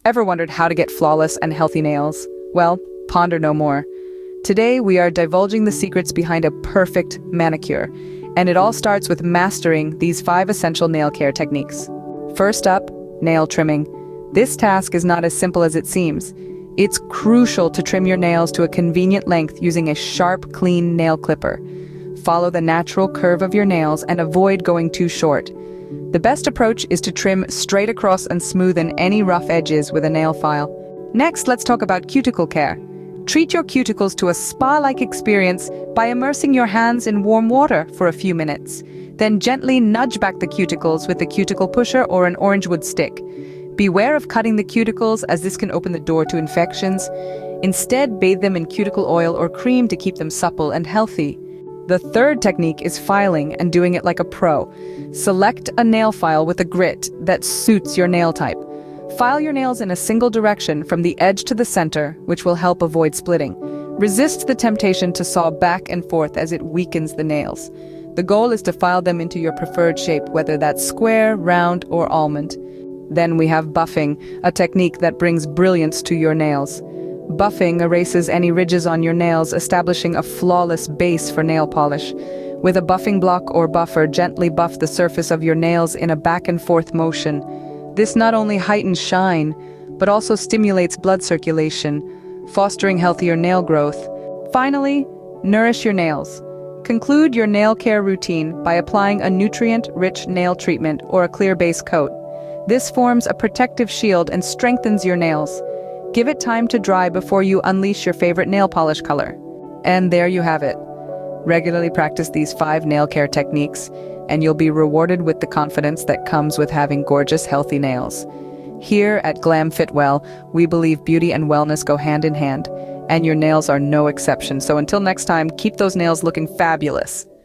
Ever wondered how to get flawless and healthy nails? Well, ponder no more. Today we are divulging the secrets behind a perfect manicure, and it all starts with mastering these 5 essential nail care techniques. First up, nail trimming. This task is not as simple as it seems. It's crucial to trim your nails to a convenient length using a sharp, clean nail clipper. Follow the natural curve of your nails and avoid going too short. The best approach is to trim straight across and smoothen any rough edges with a nail file. Next, let's talk about cuticle care. Treat your cuticles to a spa-like experience by immersing your hands in warm water for a few minutes. Then gently nudge back the cuticles with a cuticle pusher or an orange wood stick. Beware of cutting the cuticles, as this can open the door to infections. Instead, bathe them in cuticle oil or cream to keep them supple and healthy. The third technique is filing and doing it like a pro. Select a nail file with a grit that suits your nail type. File your nails in a single direction from the edge to the center, which will help avoid splitting. Resist the temptation to saw back and forth as it weakens the nails. The goal is to file them into your preferred shape, whether that's square, round, or almond. Then we have buffing, a technique that brings brilliance to your nails. Buffing erases any ridges on your nails, establishing a flawless base for nail polish. With a buffing block or buffer, gently buff the surface of your nails in a back and forth motion. This not only heightens shine, but also stimulates blood circulation, fostering healthier nail growth. Finally, nourish your nails. Conclude your nail care routine by applying a nutrient-rich nail treatment or a clear base coat. This forms a protective shield and strengthens your nails. Give it time to dry before you unleash your favorite nail polish color. And there you have it. Regularly practice these 5 nail care techniques, and you'll be rewarded with the confidence that comes with having gorgeous, healthy nails. Here at GlamFitWell, we believe beauty and wellness go hand in hand, and your nails are no exception. So until next time, keep those nails looking fabulous.